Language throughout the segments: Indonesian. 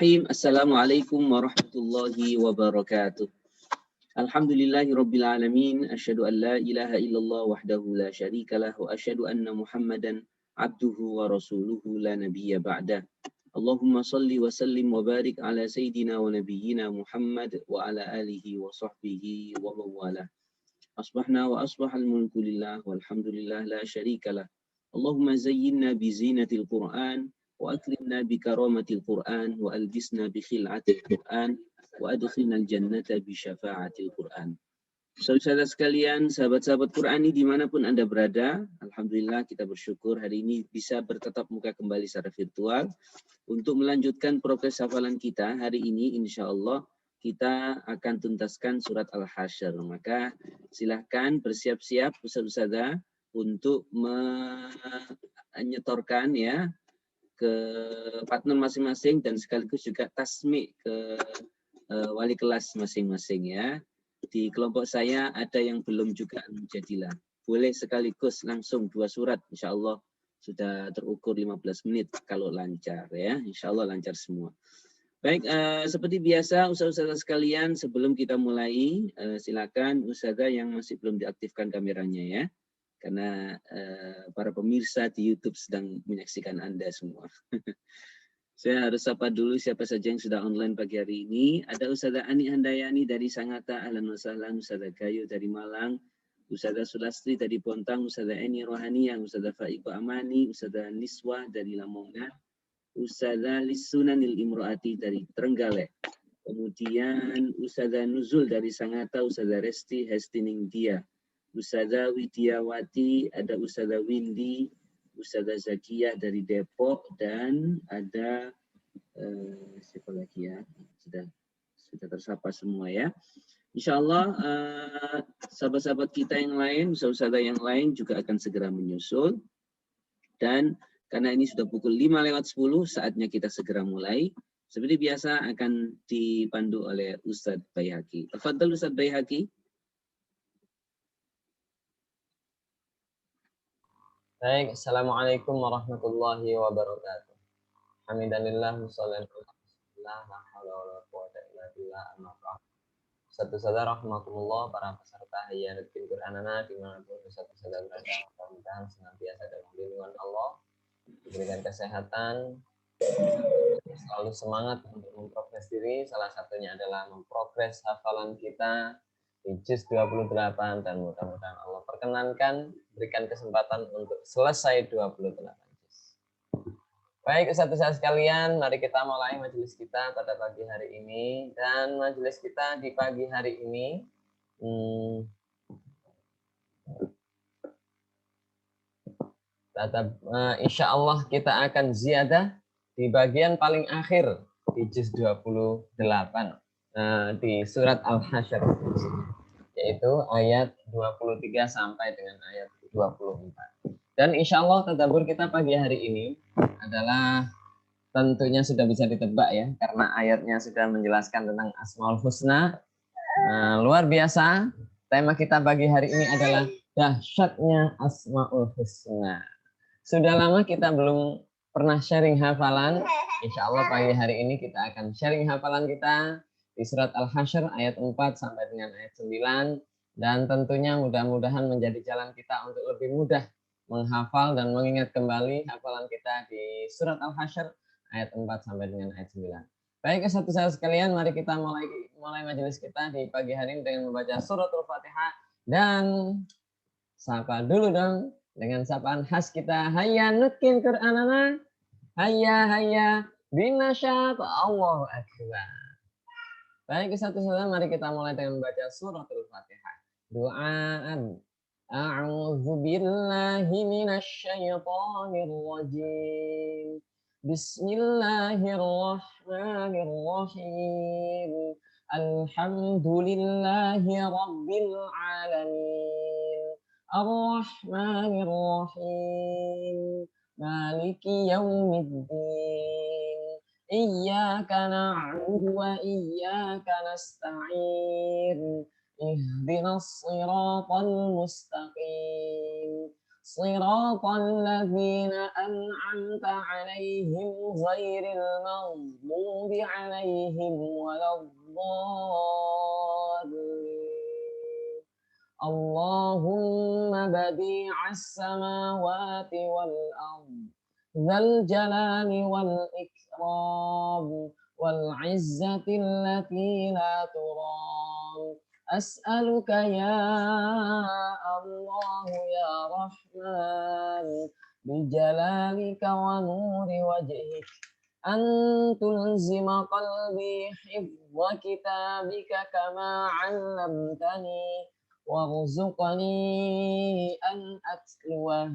Assalamualaikum warahmatullahi wabarakatuh. Alhamdulillahirabbil alamin, asyhadu an la ilaha illallah wahdahu la syarikalah wa asyhadu anna Muhammadan abduhu wa rasuluhu la nabiyya ba'dah. Allahumma shalli wa sallim wa barik ala sayyidina wa nabiyyina Muhammad wa ala alihi wa sahbihi wa mawalah. Asbahna wa asbahal mulku lillah walhamdulillah la syarikalah. Allahumma zayyinna bi zinatil Qur'an wa akrimna bi karamatil Qur'an wa albisna bi khil'atil Qur'an wa adkhilna al-jannata bi syafa'atil Qur'an. Saudara sekalian, sahabat-sahabat Qur'ani dimanapun Anda berada, alhamdulillah kita bersyukur hari ini bisa bertatap muka kembali secara virtual untuk melanjutkan progres hafalan kita. Hari ini insya Allah kita akan tuntaskan surat Al-Hasyr. Maka silahkan bersiap-siap ustaz-ustazah untuk menyetorkan ya ke partner masing-masing dan sekaligus juga tasmi ke wali kelas masing-masing ya. Di kelompok saya ada yang belum juga Al-Mujadilah. Boleh sekaligus langsung 2 surat, insya Allah sudah terukur 15 menit kalau lancar ya. Insya Allah lancar semua. Baik, seperti biasa ustazah sekalian, sebelum kita mulai silakan ustazah yang masih belum diaktifkan kameranya ya. Karena para pemirsa di YouTube sedang menyaksikan Anda semua. Saya harus sapa dulu siapa saja yang sudah online pagi hari ini. Ada Ustazah Ani Handayani dari Sangatta, ahlan wa sahlan. Ustazah Gayo dari Malang, Ustazah Sulastri dari Bontang, Ustazah Eni Rohaniyah, Ustazah Faiqah Amani, Ustazah Niswah dari Lamongan, Ustazah Lissunanil Imro'ati dari Trenggalek. Kemudian Ustazah Nuzul dari Sangatta, Ustazah Resti Hestiningdia, Ustazah Widiawati, ada Ustazah Windy, Ustazah Zakiyah dari Depok, dan ada siapa lagi ya, sudah tersapa semua ya. Insya Allah sahabat-sahabat kita yang lain, ustazah yang lain juga akan segera menyusul. Dan karena ini sudah pukul 5:10, saatnya kita segera mulai. Seperti biasa akan dipandu oleh Ustadz Baihaqi. Tafadhal Ustadz Baihaqi. Baik, Assalamualaikum warahmatullahi wabarakatuh. Hamidalillah, wassalatulillah, la hawla wa la quwwata illa billah, amma ba'd. Saudara rahmatullah, para peserta Hayyatul Qur'anana dimanapun saudara berada, mudah-mudahan senantiasa dalam lindungan Allah, diberikan kesehatan, selalu semangat untuk memprogres diri. Salah satunya adalah memprogres hafalan kita di juz 28, dan mudah-mudahan Allah perkenankan berikan kesempatan untuk selesai 28 juz. Baik ustaz-ustaz sekalian, mari kita mulai majelis kita pada pagi hari ini. Dan majelis kita di pagi hari ini insya Allah kita akan ziyadah di bagian paling akhir di juz 28 di surat Al-Hasyr, yaitu ayat 23 sampai dengan ayat 24. Dan insya Allah tadabbur kita pagi hari ini adalah tentunya sudah bisa ditebak ya, karena ayatnya sudah menjelaskan tentang Asmaul Husna. Luar biasa, tema kita pagi hari ini adalah dahsyatnya Asmaul Husna. Sudah lama kita belum pernah sharing hafalan. Insya Allah pagi hari ini kita akan sharing hafalan kita di surat Al-Hasyr ayat 4 sampai dengan ayat 9. Dan tentunya mudah-mudahan menjadi jalan kita untuk lebih mudah menghafal dan mengingat kembali hafalan kita di surat Al-Hasyr ayat 4 sampai dengan ayat 9. Baik, satu-satu sekalian, mari kita mulai majelis kita di pagi hari ini dengan membaca suratul Fatihah. Dan sapa dulu dong dengan sapaan khas kita. Hayya nutkin Qur'anana, hayya binasyat, Allahu akbar. Baik, satu-satu mari kita mulai dengan membaca suratul Fatihah. Doaan. A'udzu billahi minasyaitonir rajim. Bismillahirrahmanirrahim. Alhamdulillahi rabbil alamin. Ar-Rahmanir-Rahim. Maliki yaumiddin. Iyyaka na'budu wa iyyaka nasta'in. Ihdinas siratal mustaqim. Shiratal ladzina an'amta 'alaihim ghairil maghdubi 'alaihim waladdallin. Allahumma badi'as samawati wal ardh dzal jalali wal ikram wal 'izzati allati la turam. As'aluka ya Allah ya Rahman bijalalika wa nuri wajhik an tulzima qalbi hifdha kitabika kama 'allamtani warzuqni an atluwah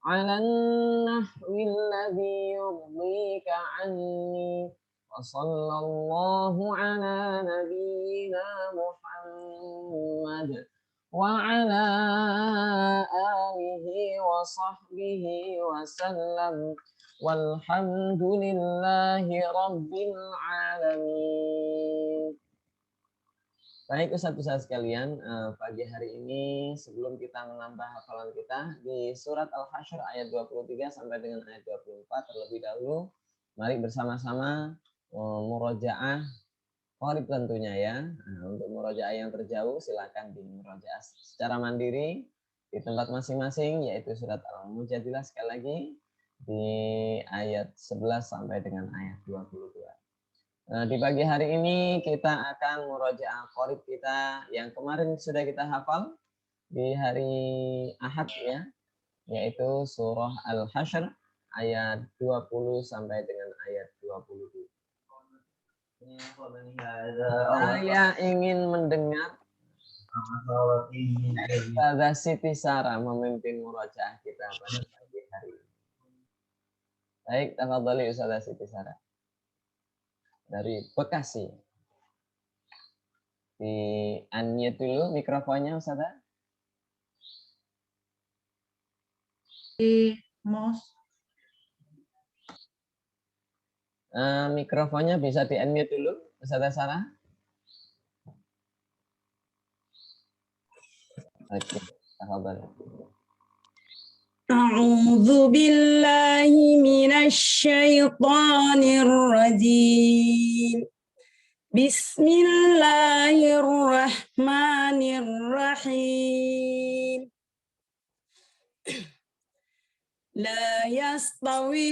'ala an-nahwi alladhi yurdika 'anni. Wa sallallahu ala nabiyyina Muhammad wa ala alihi wa sahbihi wa sallam walhamdulillahi rabbil alamin. Baik Ustaz-Ustaz sekalian, pagi hari ini sebelum kita menambah hafalan kita di surat Al-Hasyr ayat 23 sampai dengan ayat 24 terlebih dahulu, mari bersama-sama murojaah qorib tentunya ya. Untuk murojaah yang terjauh silakan di murojaah secara mandiri di tempat masing-masing, yaitu surat Al-Mujadilah sekali lagi di ayat 11 sampai dengan ayat 22. Nah, di pagi hari ini kita akan murojaah qorib kita yang kemarin sudah kita hafal di hari Ahad ya, yaitu surah Al-Hasyr ayat 20 sampai dengan ayat 22. Saya ingin mendengar Ustazah Siti Sarah memimpin murojaah kita pada pagi hari ini. Baik, tafadhali Ustazah Siti Sarah dari Bekasi. Di unmute dulu mikrofonnya Ustazah. Mos. Mikrofonnya bisa di unmute dulu Ustazah Sarah. Oke, tafadhali. A'udzu billahi minasy syaithanir rajim. Bismillahirrahmanirrahim. La yastawi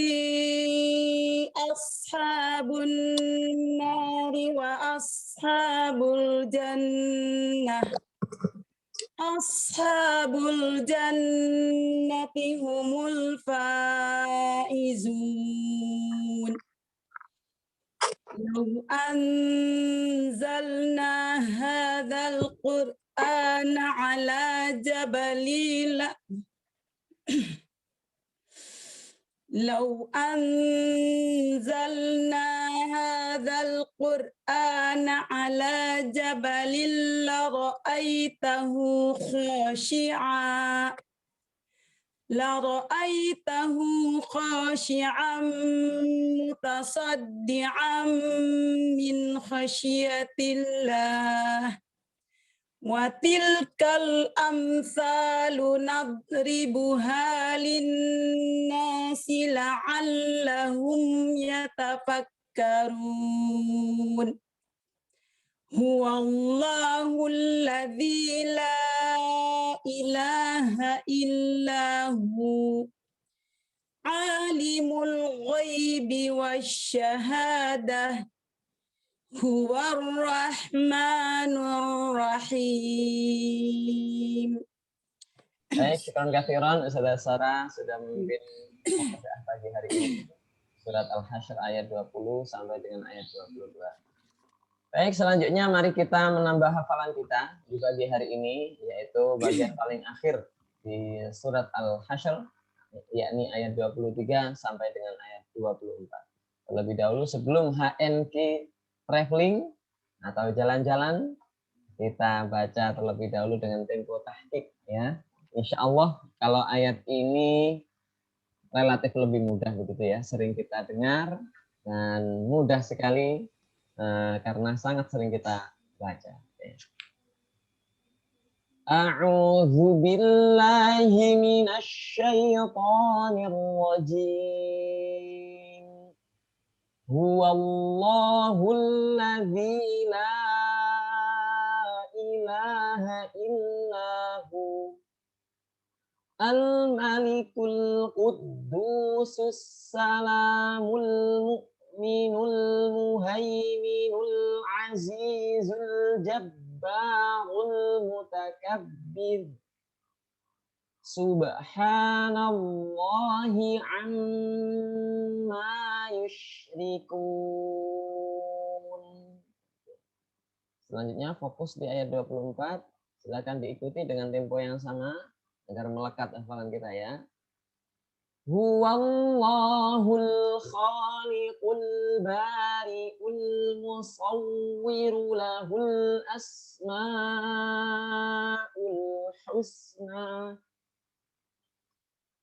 ashabun nari wa ashabul jannah. Ashabul jannati humul faizun. Law anzalna hadzal qur'ana ala jabalin Law anzalna hadzal qur'ana ala jabalin la ra'aitahu khashi'an mutasaddian min khasyiatillah. Wa tilkal amsalu nadribuha linnasi la'allahum yatafakkarun. Huwallahu alladzi la ilaha illahu alimul ghaibi wasyahadah huwar rahmanur rahim. Baik, syukran katsiran Ustazah Sarah sudah memimpin pagi hari ini surat Al-Hasyr ayat 20 sampai dengan ayat 22. Baik, selanjutnya mari kita menambah hafalan kita di pagi hari ini, yaitu bagian paling akhir di surat Al-Hasyr, yakni ayat 23 sampai dengan ayat 24. Terlebih dahulu sebelum HNK traveling atau jalan-jalan, kita baca terlebih dahulu dengan tempo tahqiq ya. Insya Allah kalau ayat ini relatif lebih mudah begitu ya, sering kita dengar dan mudah sekali karena sangat sering kita baca. A'udzu billahi minasy syaithanir rajim. Huwallahul ladzi la ilaha illahu al-malikul quddusus salamul mu'minul muhaiminul azizul jabbarul mutakabbir. Subhanallahi amma yusyrikun. Selanjutnya fokus di ayat 24. Silakan diikuti dengan tempo yang sama agar melekat hafalan kita ya. Huwallahul khaliqul bari'ul musawwiru lahul asma'ul husna.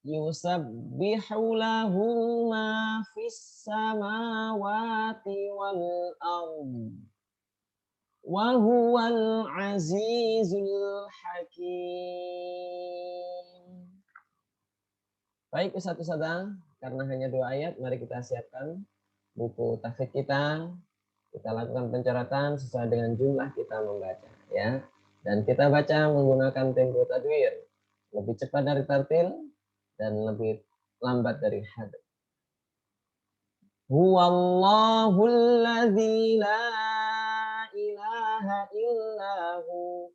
Yusabbihu lahu ma fis samawati wal ardh. Wa huwal azizul hakim. Baik Ustaz-Ustazah, karena hanya 2 ayat, mari kita siapkan buku tahfidz kita. Kita lakukan pencoretan sesuai dengan jumlah kita membaca ya. Dan kita baca menggunakan tempo tadwir. Lebih cepat dari tartil dan lebih lambat dari hadz. Huwallahul ladzi la ilaha illahu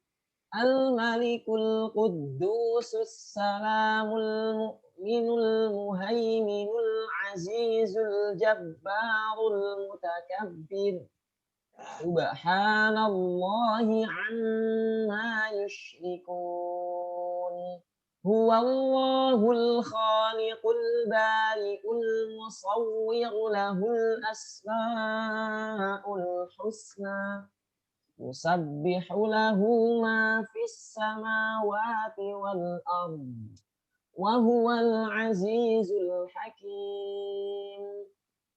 al-malikul quddusus salamul mu'minul muhaiminul azizul jabbarul mutakabbir. Subhanallahi amma yusyrikun. Huwallahul khaliqul bari'ul musawwir lahul asma'ul husna. Yusabbihu lahu ma fis samawati wal ardh. Wa huwal azizul hakim.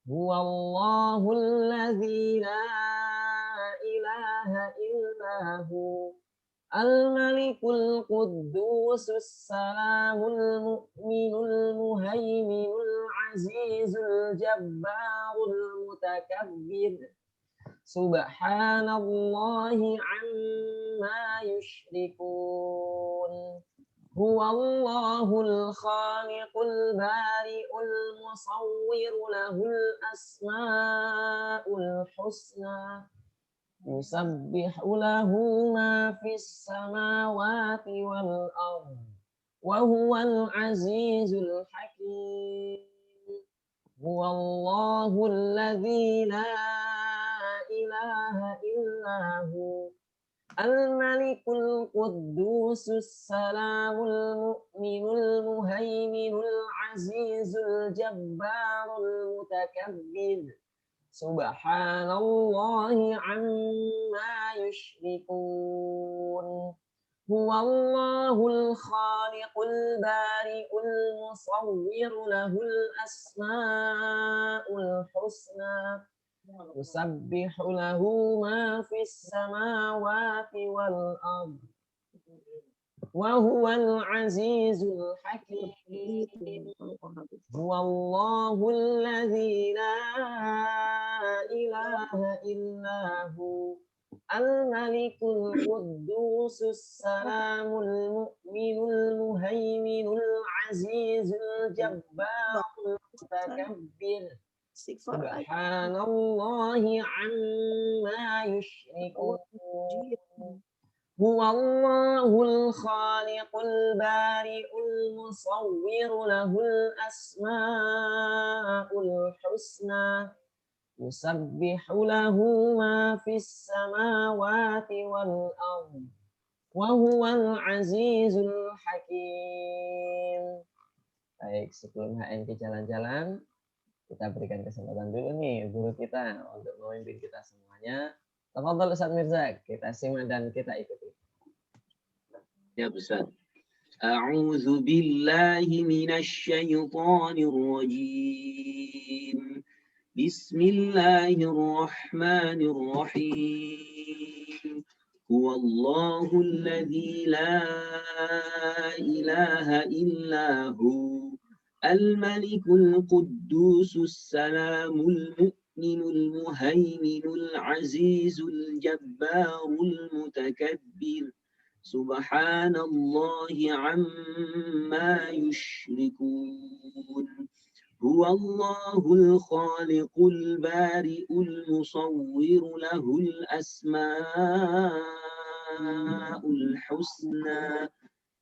Huwallahul ladzi la ilaha illahu al-malikul quddusus salamul mu'minul muhaiminul azizul jabbarul mutakabbir. Subhanallahi amma yusyrikun. Huwallahul khaliqul bari'ul musawwiru lahul asma'ul husna. Yusabbihu lahu ma fis samawati wal ardh. Wa huwal azizul hakim. Huwallahul ladzi la ilaha illahu al-malikul quddusus salamul mu'minul muhaiminul azizul jabbarul mutakabbir. Subhanallahi amma yusyrikun. Huwallahul khaliqul bari'ul musawwir lahul asma'ul husna. Yusabbihu lahu ma fis samawati wal ardh. Wa huwal azizul hakim. Huwallahul ladzi la ilaha illahu al-malikul quddusus salamul mu'minul muhaiminul azizul jabbarul mutakabbir. Subhanallahi amma yusyrikun. Huwallahul khaliqul bari'ul musawwir lahul asma'ul husna. Yusabbihu lahu ma fis samawati wal ardh. Wa huwal azizul hakim. Baik, sebelum HN ke jalan-jalan, kita berikan kesempatan dulu nih guru kita untuk memimpin kita semuanya. Tafadhol Ustaz Mirza, kita simak dan kita ikuti. Ya Ustaz. A'udzu billahi minasy syaithanir rajim. Bismillahirrahmanirrahim. Huwallahul ladzi la ilaha illa hu. Al-Malikul Quddusus Salamul Mu'minul Muhaiminul Azizul Jabbarul Mutakabbir. Subhanallahi amma yushrikun. Huwallahul khaliqul bari'ul musawwiru lahul asma'ul husna.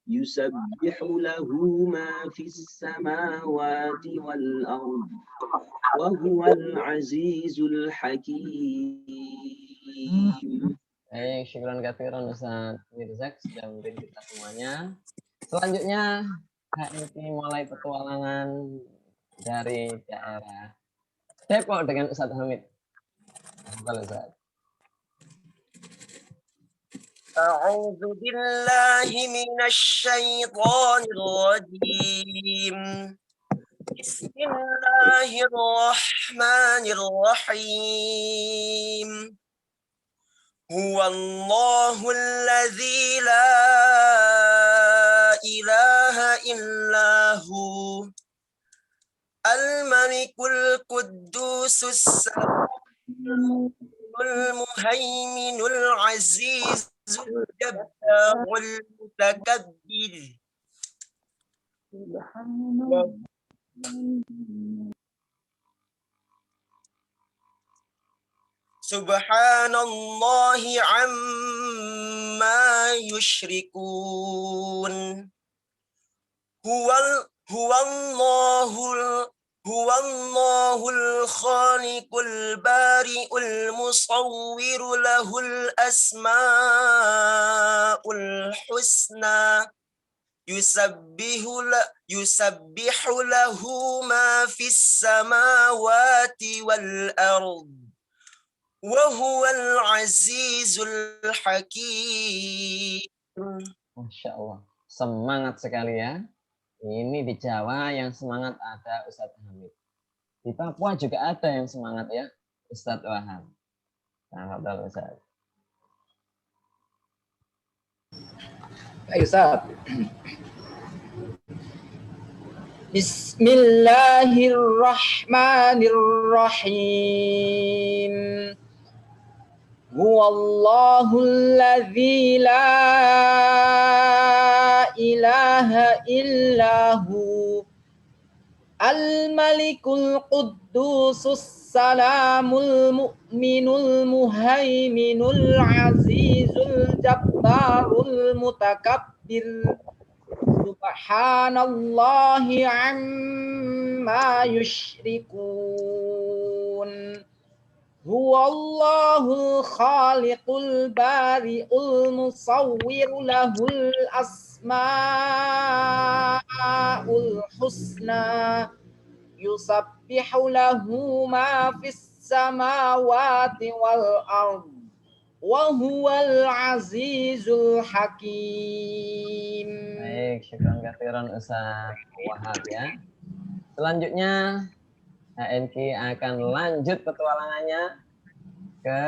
Yusabbihu lahu ma fis samawati wal ard wa huwal azizul hakim. Syukran katsiran Ustaz Mirzak sudah memberi kita semuanya. Selanjutnya HMT mulai petualangan dari daerah Depok dengan Ustaz Hamid. Halo Ustaz. أعوذ بالله من الشيطان الرجيم بسم الله الرحمن الرحيم هو الله الذي لا إله إلا هو الملك القدوس السلام المهيمن العزيز الجبار المتكبر سبحان الله عما يشركون هو الله الخالق البارئ المصور له الأسماء الحسنى يسبح له ما في السماوات والأرض وهو العزيز الحكيم. Masya Allah, semangat sekali ya. Ini di Jawa yang semangat ada Ustadz Hamid. Di Papua juga ada yang semangat ya, Ustadz Wahab. Nah, Ustadz. Ayo Ustadz. Bismillahirrahmanirrahim. Huwallahul ladzi la ilaha illahu al-malikul quddusus salamul mu'minul muhaiminul azizul jabbarul mutakabbir. Subhanallahi amma yushrikun. Huwallahul khaliqul bari'ul musawwiru lahul asma'ul husna. Yusabbihu lahu ma fis samawati wal ard. Wa huwal azizul hakim. Baik, syukran katsiran Ustaz Wahab ya. Selanjutnya HNK akan lanjut petualangannya ke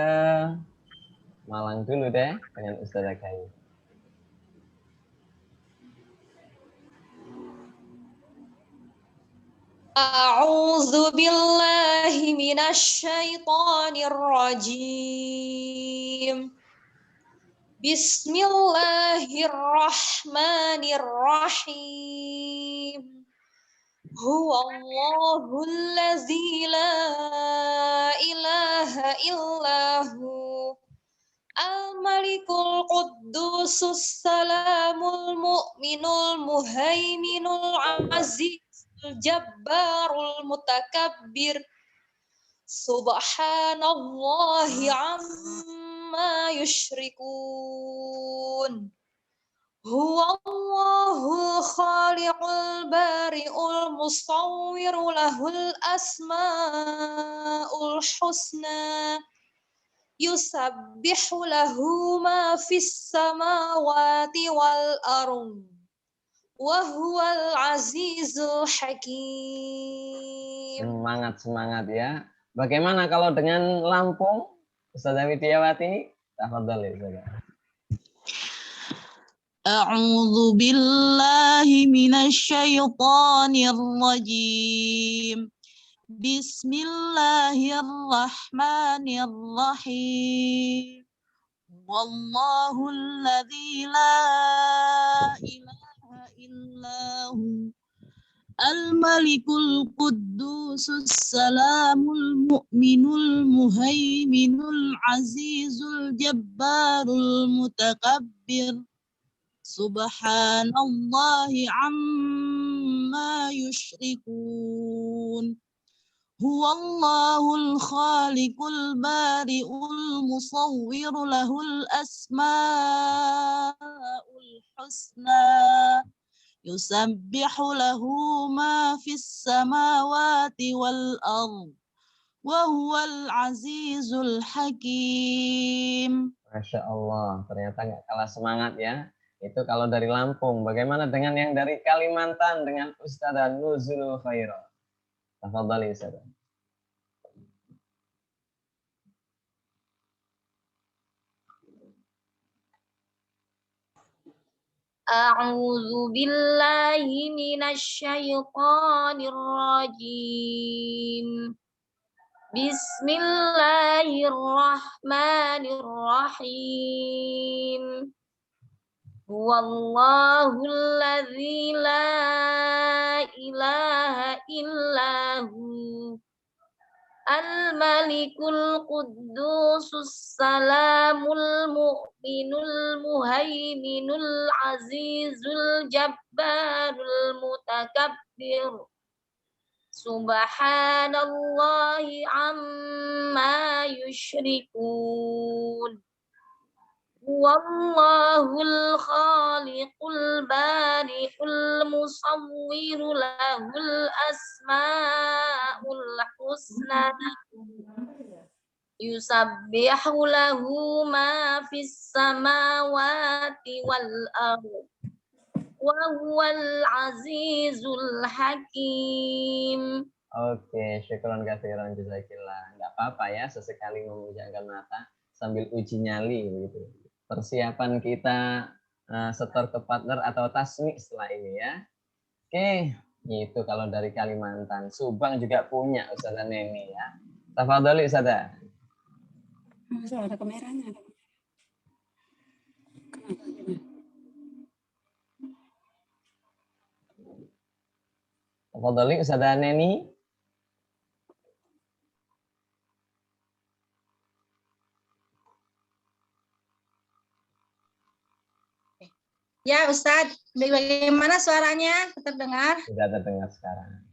Malang dulu deh dengan Ustazah Gayu. A'udzu billahi minasy syaithanir rajim. Bismillahirrahmanirrahim. Huwallahul ladzi la ilaha illahu al-malikul quddusus salamul mu'minul muhaiminul azizul jabbarul mutakabbir. Subhanallahi amma yushrikun. Huwallahul khaliqul bari'ul musawwiru lahul asma'ul husna. Yusabbihu lahu ma fis samawati wal ardh. Wa huwal azizul hakim. Semangat ya. Bagaimana kalau dengan Lampung? Ustazah Widiawati, tafadhol ya Ustazah. أعوذ بالله من الشيطان الرجيم بسم الله الرحمن الرحيم والله الذي لا إله إلا هو الملك القدوس السلام المؤمن المهيمن العزيز الجبار المتكبر سبحان الله عما يشركون هو الله الخالق البارئ المصور له الأسماء الحسنى يسبح له ما في السماوات والأرض وهو العزيز الحكيم. Masya Allah, ternyata nggak kalah semangat ya. Itu kalau dari Lampung. Bagaimana dengan yang dari Kalimantan dengan Ustadzah Nuzul Khairah? Tafadhali Ustadzah. A'udzu billahi minasyaitonir rajim. Bismillahirrahmanirrahim. Huwallahul ladzi la ilaha illahu Al-Malikul Quddusus Salamul Mu'minul Muhaiminul Azizul Jabbarul Mutakabbir Subhanallahi amma yushrikun Wallahul khaliqul bari'ul musawwiru lahul asma'ul husna yusabbihu lahu ma fis samawati wal ardh wa huwal azizul hakim. Oke, syukron katsiran jazakillah. Enggak apa-apa ya sesekali memejamkan mata sambil uji nyali gitu. Persiapan kita setor ke partner atau tasmi setelah ini ya. Oke, itu kalau dari Kalimantan. Subang juga punya Ustazah Neni ya. Tafadhali Ustazah. Ada kameranya. Tafadhali Ustazah Neni. Ya Ustadz, bagaimana suaranya? Terdengar? Sudah terdengar sekarang.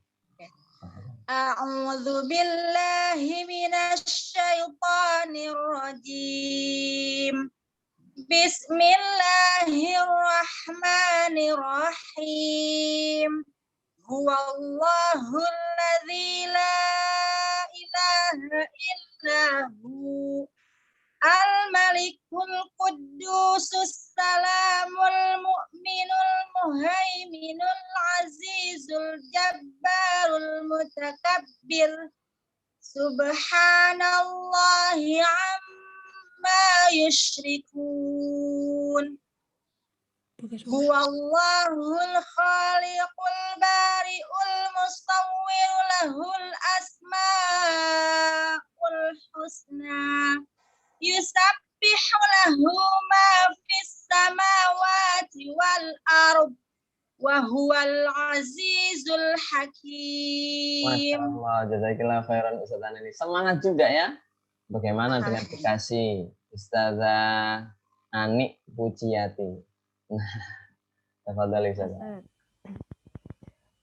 A'udzu billahi minasyaitonir rajim. Bismillahirrahmanirrahim. Huwallahul ladzi la ilaha illahu Al-Malikul Quddusus Salamul Mu'minul Muhaiminul Azizul Jabbarul Mutakabbir Subhanallahi amma yushrikun Huwallahul khaliqul bari'ul musawwiru lahul asma'ul husna Yusabbihu lahu ma fis samawati wal ard wa huwal azizul hakim. Masya Allah, jazakillah khairan Ustazah Neni. Semangat juga ya. Bagaimana dengan Bekasi? Ustazah Ani Pujiati. Nah, tafadhali Ustazah.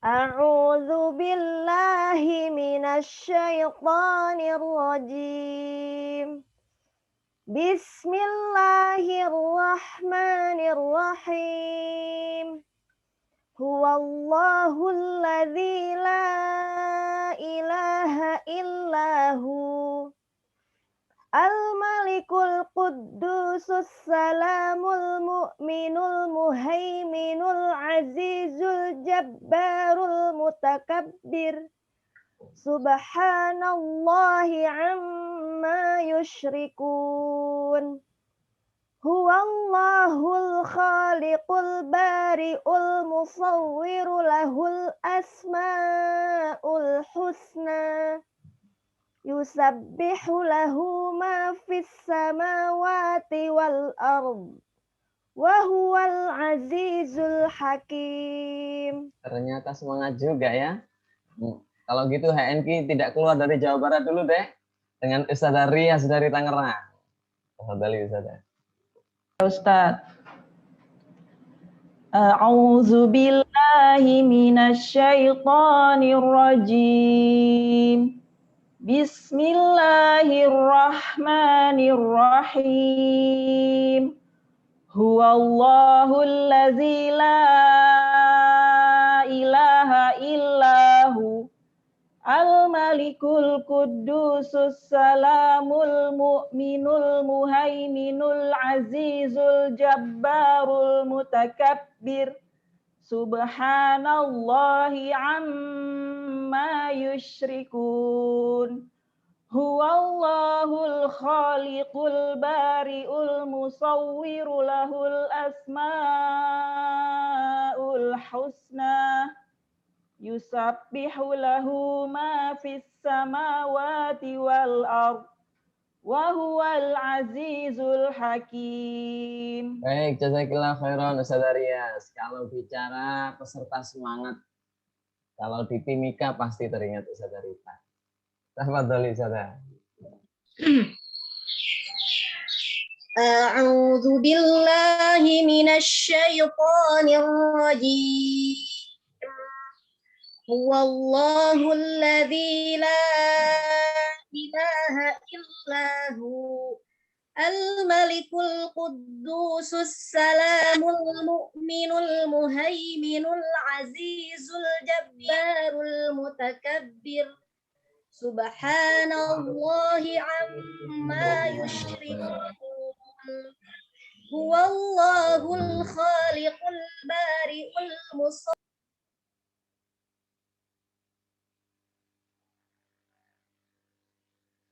A'udzu billahi minasyaitonir rajim. Bismillahirrahmanirrahim. Huwallahul ladzi la ilaha illahu Al-Malikul Quddusus Salamul Mu'minul Muhaiminul Azizul Jabbarul Mutakabbir Subhanallahi amma yushrikun Huwallahul khaliqul bari'ul musawwiru lahul asma'ul husna. Yusabbihu lahu ma fis samawati wal ard. Wa huwal azizul hakim. Ternyata semangat juga ya. Kalau gitu HNK tidak keluar dari Jawa Barat dulu deh. Dengan Ustazah Rias dari Tangerang. Ustazah. Ustaz. A'udzu billahi minasy syaithanir rajim. Bismillahirrahmanirrahim. Huwallahul ladzi la ilaha illahu al-malikul quddusus salamul mu'minul muhaiminul azizul jabbarul mutakabbir. Subhanallahi amma yusyrikun. Huwallahul khaliqul bari'ul musawwiru lahul asma'ul husna. Yusabbihu lahu ma fis samawati wal ard. Wa huwal azizul hakim. Baik, jazakillah khairan Ustazah Rias. Kalau bicara peserta semangat, kalau di Timika pasti teringat Ustazah Rita. Tafadhali Ustazah. A'udzu billahi minasy syaithanir rajim. Huwallahul ladzi la ilaha illahu al-malikul quddusus salamul mu'minul muhaiminul azizul jabbarul mutakabbir. Subhanallahi amma yusyrikun. Huwallahul khaliqul bari'ul musawwir.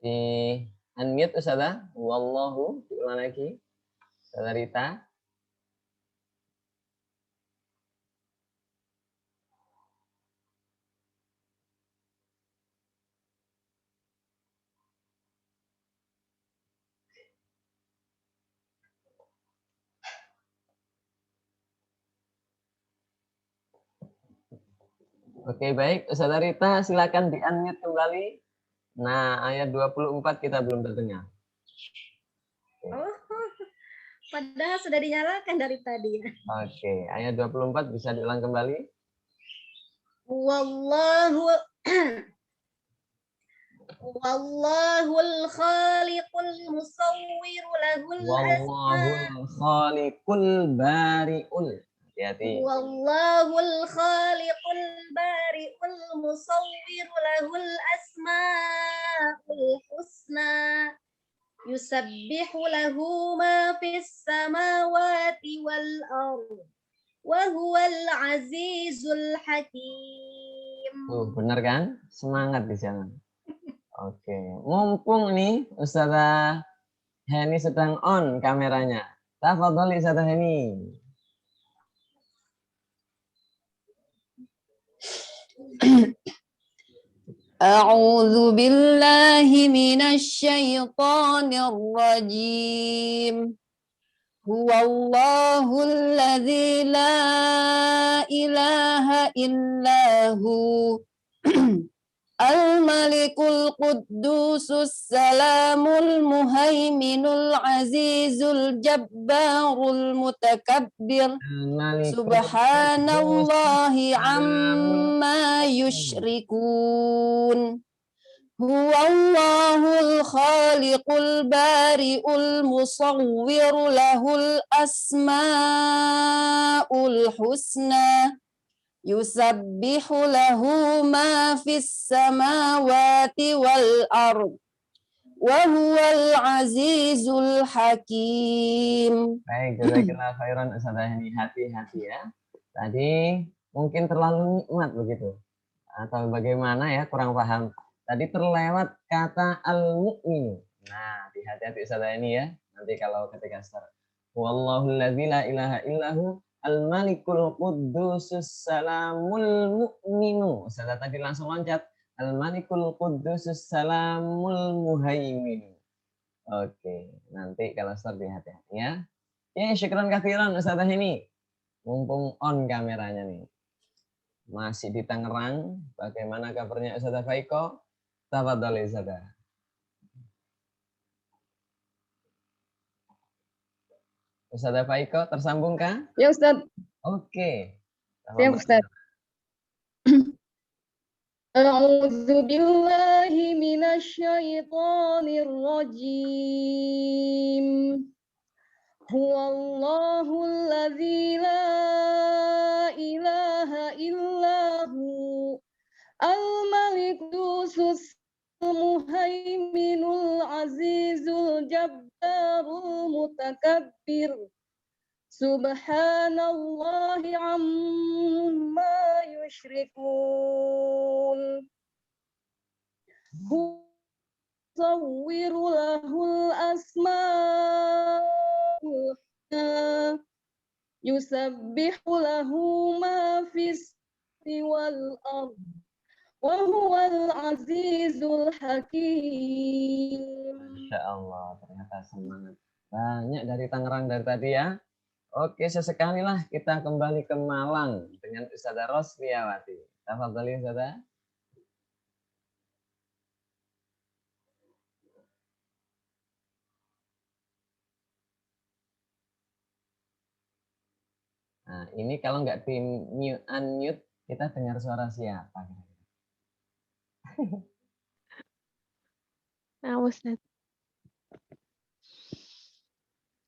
Di unmute Ustazah. Wallahu, diulang lagi. Ustazah Rita. Oke, baik. Ustazah Rita, silakan di-unmute kembali. Nah, ayat 24 kita belum terdengar. Oh, padahal sudah dinyalakan dari tadi. Oke, ayat 24 bisa diulang kembali. Wallahul khaliqul musawwiru lahul Wallahul khaliqul bari'ul. Hati-hati. Wallahul khaliqul bari'ul musawwiru lahul asma'ul husna. Yusabbihu lahu ma fis samawati wal ard. Wa huwal azizul hakim. Tuh, benar kan? Semangat di sana. Oke, mumpung nih Ustazah Heni sedang on kameranya. Tafadhali Ustazah Heni. A'udzu billahi minasy syaithanir rajim. Huwallahul ladzi la ilaha illahu al-malikul quddusus salamul muhaiminul azizul jabbarul mutakabbir. Subhanallahi amma yusyrikun. Huwallahul khaliqul bari'ul musawwiru lahul asma'ul husna. Yusabbihu lahu ma fis samawati wal ard. Wa huwal azizul hakim. Baik, jazakallahu khairan Ustazah Heni. Hati-hati ya. Tadi mungkin terlalu nikmat begitu. Atau bagaimana ya, kurang paham. Tadi terlewat kata al-mu'min. Nah, hati-hati Ustazah Heni ya. Nanti kalau ketika start. Wallahul ladzi la ilaha illahu al-malikul quddusus salamul mu'minu. Saya tadi langsung loncat. Al-malikul quddusus salamul muhaiminu. Oke, nanti kalau start hati-hati ya. Ya, syukran katsiran Ustazah ini. Mumpung on kameranya nih. Masih di Tangerang. Bagaimana kabarnya Ustazah Faiko? Tafadhali Ustazah. Ustazah Faiko tersambung kah? Ya Ustaz. Oke. Ya Ustaz. A'udzu billahi minasyaitonir rajim. Huwallahul ladzi la ilaha illahu al-malikul muhaiminul azizul jabbarul mutakabbir. Subhanallahi amma yushrikun. Sawwiru lahul asma'ul husna. Yusabbihu lahu ma fis wal ard. Wa huwal azizul hakim. Masya Allah, ternyata semangat banyak dari Tangerang dari tadi ya. Oke, sesekali lah kita kembali ke Malang dengan Ustazah Rosliawati. Tafadhali Ustazah. Nah, ini kalau nggak di unmute, kita dengar suara siapa? Nah, Ustaz.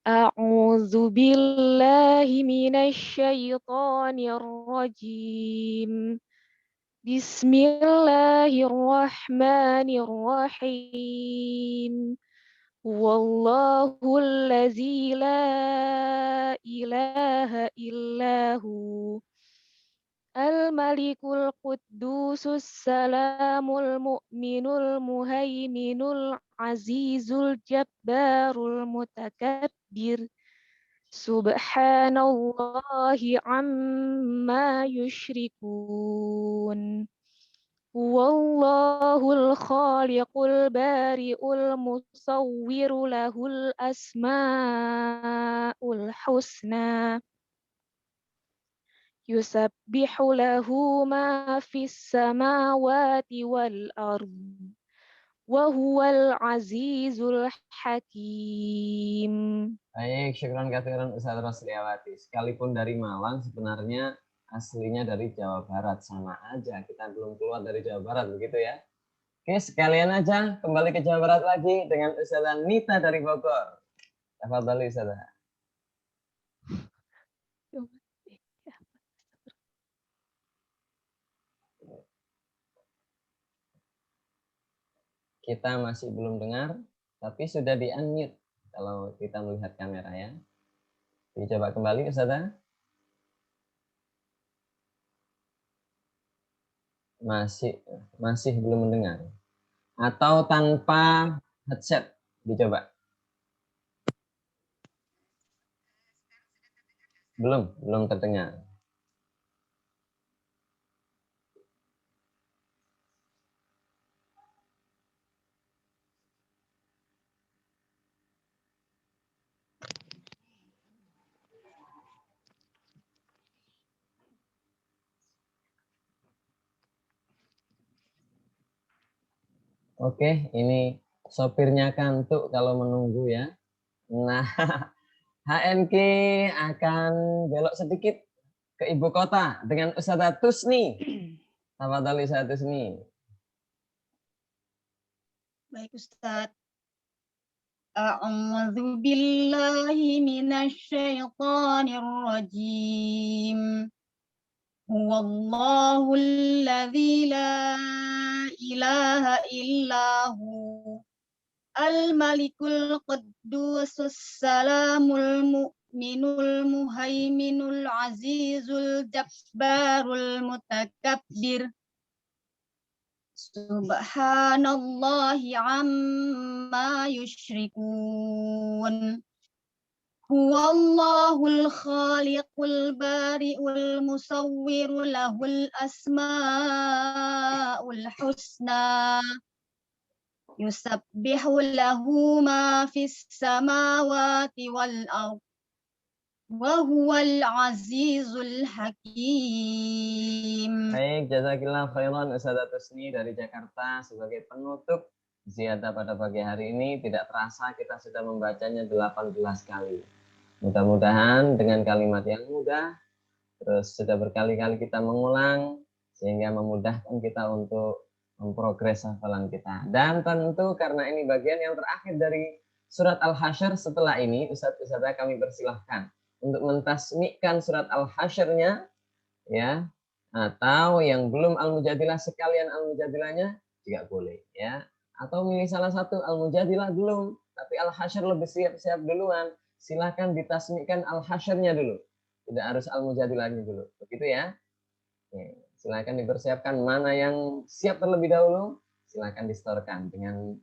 A'udzu billahi minasyaitonir rajim. Bismillahirrahmanirrahim. Wallahul ladzi la ilaha illahu al-malikul quddusus salamul mu'minul muhaiminul azizul jabbarul mutakabbir. Subhanallahi amma yushrikun. Wallahul khaliqul bari'ul musawwiru lahul asma'ul husna. Yusabbihu lahu ma fis samawati wal ard. Wa huwal azizul hakim. Baik, syukran katsiran Ustazah Rosliawati. Sekalipun dari Malang, sebenarnya aslinya dari Jawa Barat. Sama aja, kita belum keluar dari Jawa Barat, begitu ya. Oke, sekalian aja kembali ke Jawa Barat lagi dengan Ustazah Nita dari Bogor. Tafadhali Ustazah. Kita masih belum dengar, tapi sudah di-unmute kalau kita melihat kamera ya. Dicoba kembali Ustazah. Masih belum mendengar. Atau tanpa headset, dicoba. Belum terdengar. Oke, ini sopirnya kantuk kalau menunggu ya. Nah, HNK akan belok sedikit ke ibu kota dengan Ustazah Tusni. Tafadhali Ustazah Tusni. Baik Ustaz. A'udzu billahi minasyaitonir rajim. Huwallahul ladzi la ilaha illahu al-malikul quddusus salamul mu'minul muhaiminul azizul jabbarul mutakabbir. Subhanallahi amma yushrikun. Huwallahul khaliqul bari'ul musawwiru lahul asma'ul husna. Yusabbihu lahu ma fis samawati wal ardh. Wa huwal azizul hakim. Baik, jazakillah khairan Ustazah Tusni dari Jakarta. Sebagai penutup ziyadah pada pagi hari ini, tidak terasa kita sudah membacanya 18 kali. Mudah-mudahan dengan kalimat yang mudah, terus sudah berkali-kali kita mengulang, sehingga memudahkan kita untuk memprogres hafalan kita. Dan tentu karena ini bagian yang terakhir dari surat Al-Hasyr, setelah ini Ustaz-Ustazah kami persilahkan untuk mentasmi'kan surat Al-Hasyr-nya, ya, atau yang belum Al-Mujadilah sekalian Al-Mujadilahnya juga boleh, ya. Atau milih salah satu, Al-Mujadilah belum, tapi Al-Hasyr lebih siap-siap duluan, silahkan ditasmi'kan Al-Hasyr-nya dulu, tidak harus Al-Mujadilahnya dulu, begitu ya. Oke, silahkan dipersiapkan mana yang siap terlebih dahulu, silahkan distorkan dengan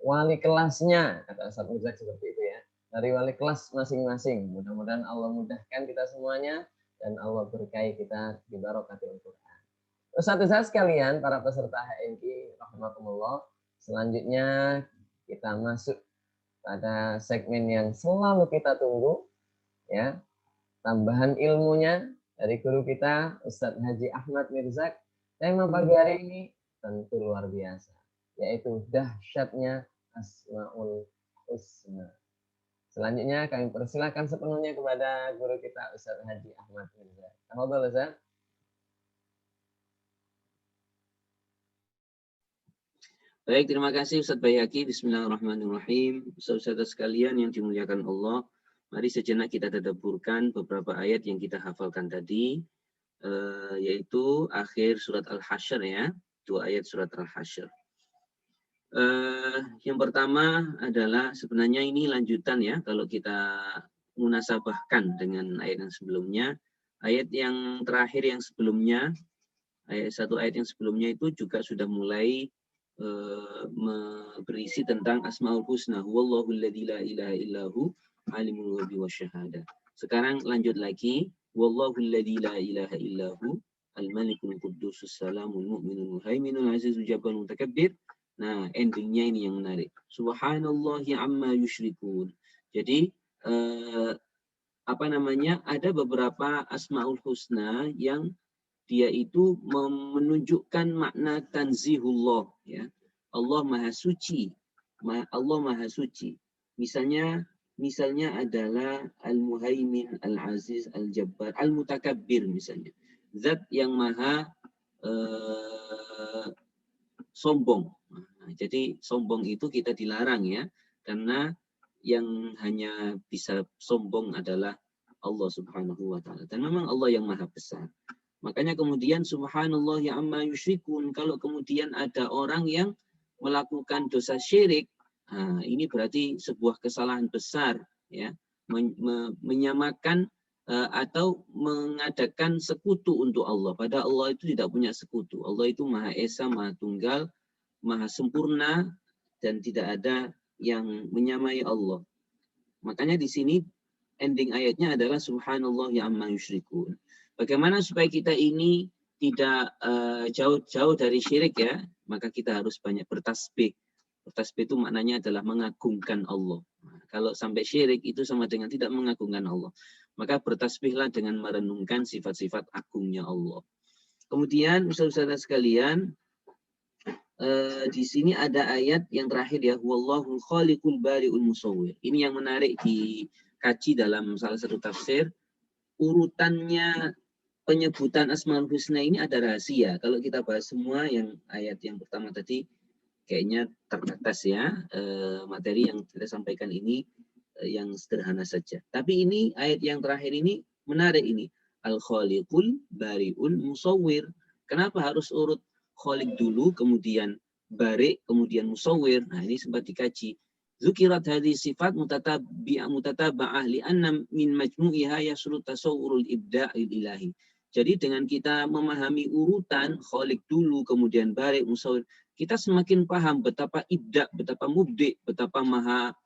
wali kelasnya, kata Ustaz Muzak seperti itu ya, dari wali kelas masing-masing. Mudah-mudahan Allah mudahkan kita semuanya dan Allah berkahi kita di barakatul Quran. Ustaz-ustaz sekalian, para peserta HMI rahimakumullah, selanjutnya kita masuk pada segmen yang selalu kita tunggu, ya, tambahan ilmunya dari guru kita Ustadz Haji Ahmad Mirzak. Tema pagi hari ini tentu luar biasa, yaitu dahsyatnya Asmaul Husna. Selanjutnya kami persilakan sepenuhnya kepada guru kita Ustadz Haji Ahmad Mirzak. Tafadhol Ustadz. Baik, terima kasih Ustadz Bayhaqi. Bismillahirrahmanirrahim. Saudara sekalian yang dimuliakan Allah, mari sejenak kita tadabburkan beberapa ayat yang kita hafalkan tadi, yaitu akhir surat Al-Hasyr ya, 2 ayat surat Al-Hasyr. Yang pertama adalah sebenarnya ini lanjutan ya, kalau kita munasabahkan dengan ayat yang sebelumnya. Ayat yang terakhir yang sebelumnya, satu ayat yang sebelumnya itu juga sudah mulai berisi tentang Asmaul Husna. Huwallahu alladzi la ilaha illahu alimul ghaibi wasyahada. Sekarang lanjut lagi. Wallahu alladzi la ilaha illahu al-malikul quddusus salamul mu'minul muhaiminul azizul jabbarul mutakabbir. Nah, endingnya ini yang menarik. Subhanallahi amma yusyrikun. Jadi ada beberapa Asmaul Husna yang dia itu menunjukkan makna tanzihullah, ya. Allah Maha Suci. Allah Maha Suci. Misalnya adalah Al-Muhaimin, Al-Aziz, Al-Jabbar, Al-Mutakabbir misalnya. Zat yang maha sombong. Nah, jadi sombong itu kita dilarang ya, karena yang hanya bisa sombong adalah Allah Subhanahu wa taala. Dan memang Allah yang maha besar. Makanya kemudian subhanallah ya amma yusyrikun, kalau kemudian ada orang yang melakukan dosa syirik, nah, ini berarti sebuah kesalahan besar ya, menyamakan atau mengadakan sekutu untuk Allah. Padahal Allah itu tidak punya sekutu. Allah itu Maha Esa, Maha Tunggal, Maha Sempurna, dan tidak ada yang menyamai Allah. Makanya di sini ending ayatnya adalah subhanallah ya amma yusyrikun. Bagaimana supaya kita ini tidak jauh-jauh dari syirik ya, maka kita harus banyak bertasbih. Bertasbih itu maknanya adalah mengagungkan Allah. Nah, kalau sampai syirik itu sama dengan tidak mengagungkan Allah. Maka bertasbihlah dengan merenungkan sifat-sifat agungnya Allah. Kemudian saudara sekalian, di sini ada ayat yang terakhir ya, wallahu khaliqul bari'ul musawwir. Ini yang menarik dikaji dalam salah satu tafsir. Urutannya penyebutan Asmaul Husna ini ada rahasia. Kalau kita bahas semua yang ayat yang pertama tadi kayaknya terbatas ya, materi yang kita sampaikan ini yang sederhana saja. Tapi ini ayat yang terakhir ini menarik ini. Al-Khaliqul Bari'ul Musawwir. Kenapa harus urut Khaliq dulu, kemudian Bari, kemudian Musawwir? Nah, ini sempat dikaji. Zukirat hadhihi sifat mutataba'ah li'anna min majmu'iha yasru tasawwurul ibda'il ilahi. Jadi dengan kita memahami urutan Khaliq dulu, kemudian Bari, Musawwir, kita semakin paham betapa ibda, betapa mubdi, betapa maha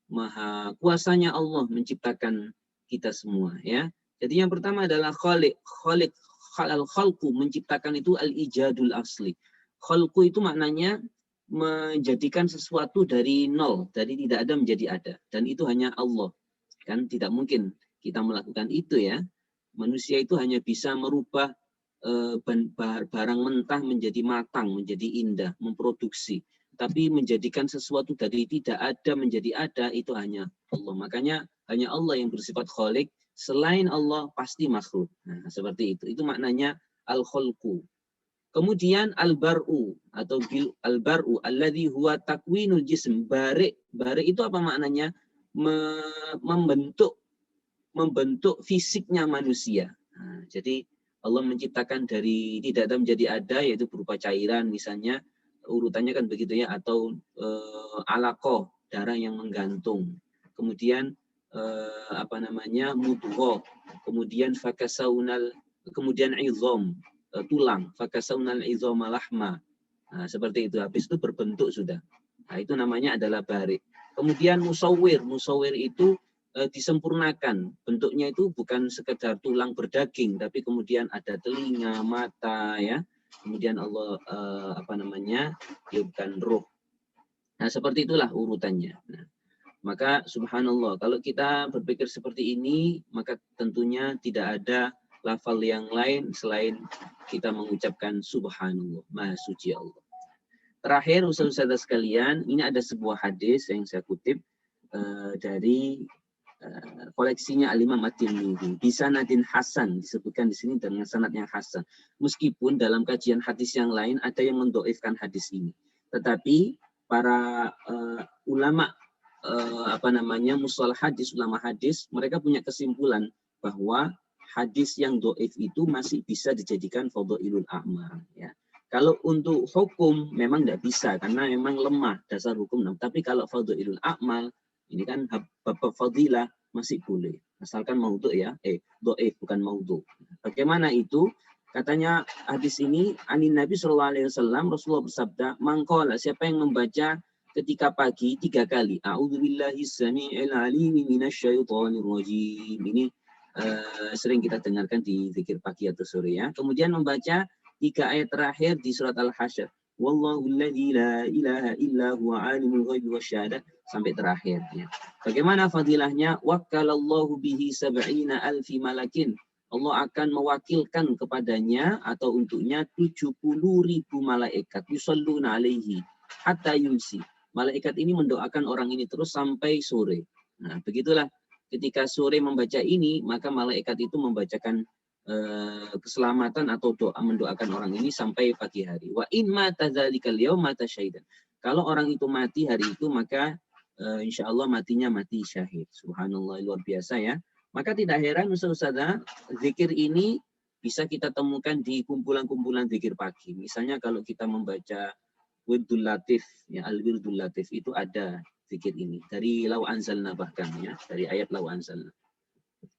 maha kuasanya Allah menciptakan kita semua, ya. Jadi yang pertama adalah khalqu, menciptakan itu al-ijadul asli. Khalqu itu maknanya menjadikan sesuatu dari nol, dari tidak ada menjadi ada, dan itu hanya Allah. Kan tidak mungkin kita melakukan itu, ya. Manusia itu hanya bisa merubah barang mentah menjadi matang, menjadi indah, memproduksi. Tapi menjadikan sesuatu dari tidak ada menjadi ada, itu hanya Allah. Makanya hanya Allah yang bersifat khaliq, selain Allah pasti makhluk. Nah, seperti itu. Itu maknanya al-khalqu. Kemudian al-bar'u atau al-bar'u alladhi huwa takwinul jism. Barik itu apa maknanya? Membentuk fisiknya manusia. Nah, jadi Allah menciptakan dari tidak ada menjadi ada, yaitu berupa cairan misalnya, urutannya kan begitu, ya, atau alaqah, darah yang menggantung. Kemudian mudghah, kemudian fakasaunal, kemudian izam, tulang, fakasaunal izama lahma. Nah, seperti itu. Habis itu berbentuk sudah. Nah, itu namanya adalah barik. Kemudian musawwir itu disempurnakan. Bentuknya itu bukan sekedar tulang berdaging, tapi kemudian ada telinga, mata, ya. Kemudian Allah tiupkan ruh. Nah, seperti itulah urutannya. Nah, maka subhanallah, kalau kita berpikir seperti ini, maka tentunya tidak ada lafal yang lain selain kita mengucapkan subhanallah, maha suci Allah. Terakhir, ustaz-ustazah sekalian, ini ada sebuah hadis yang saya kutip dari koleksinya Al-Imam At-Tirmidzi. Bisanadin hasan, disebutkan di sini dengan sanad yang hasan. Meskipun dalam kajian hadis yang lain ada yang mendhaifkan hadis ini. Tetapi para ulama mustalah hadis, ulama hadis, mereka punya kesimpulan bahwa hadis yang dhaif itu masih bisa dijadikan fadhailul a'mal, ya. Kalau untuk hukum memang tidak bisa karena memang lemah dasar hukum. Tapi kalau fadhailul a'mal, ini kan bab fadilah, masih boleh. Asalkan maudhu, ya. Dhaif bukan maudhu. Bagaimana itu? Katanya hadis ini, anin Nabi SAW, Rasulullah bersabda, mangqala, siapa yang membaca ketika pagi 3 kali, a'udzubillahis samii'il 'aliim minasyaitonir rajim. Ini sering kita dengarkan di zikir pagi atau sore, ya. Kemudian membaca 3 ayat terakhir di surat Al-Hasyr. Wallahu alladzi la ilaha illa huwa alimul ghaibi wasyahadah, sampai terakhir, ya. Bagaimana fadilahnya? Wakkalallahu bihi 70,000 malakin. Allah akan mewakilkan kepadanya atau untuknya 70.000 malaikat. Yusalluna alaihi hatta yumsi. Malaikat ini mendoakan orang ini terus sampai sore. Nah, begitulah ketika sore membaca ini, maka malaikat itu membacakan keselamatan atau doa, mendoakan orang ini sampai pagi hari. Wa in mata dzalikal yaum mata syahidan. Kalau orang itu mati hari itu, maka insya Allah matinya mati syahid. Subhanallah, luar biasa, ya. Maka tidak heran ustaz-ustazah, zikir ini bisa kita temukan di kumpulan-kumpulan zikir pagi. Misalnya kalau kita membaca Wirdul Latif, ya, Al-Wirdul Latif, itu ada zikir ini dari Law Anzalna, bahkan, ya, dari ayat Law Anzalna.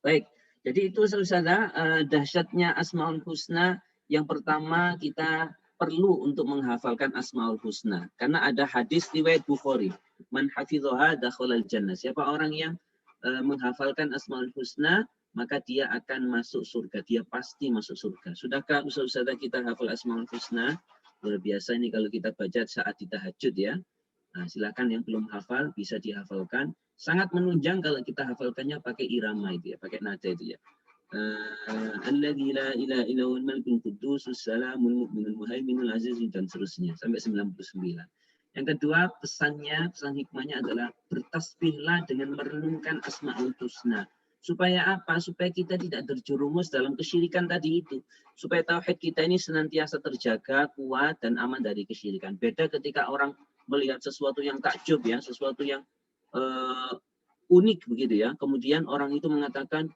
Baik. Jadi itu ustazah, dahsyatnya Asmaul Husna. Yang pertama, kita perlu untuk menghafalkan Asmaul Husna. Karena ada hadis riwayat Bukhari. Man hafidhaha dakhalal jannah. Siapa orang yang menghafalkan Asmaul Husna, maka dia akan masuk surga. Dia pasti masuk surga. Sudahkah ustazah kita hafal Asmaul Husna? Luar biasa ini kalau kita baca saat di tahajud, ya. Nah, silakan yang belum hafal bisa dihafalkan. Sangat menunjang kalau kita hafalkannya pakai irama itu, ya, pakai nada itu, ya. Alladzi la ilaha illa huwal malikul quddusus salamul mu'minul muhaiminul azizul, dan seterusnya sampai 99. Yang kedua, pesan hikmahnya adalah bertasbihlah dengan merenungkan Asmaul Husna. Supaya apa? Supaya kita tidak terjerumus dalam kesyirikan tadi itu. Supaya tauhid kita ini senantiasa terjaga, kuat, dan aman dari kesyirikan. Beda ketika orang melihat sesuatu yang takjub, ya, sesuatu yang unik begitu, ya. Kemudian orang itu mengatakan,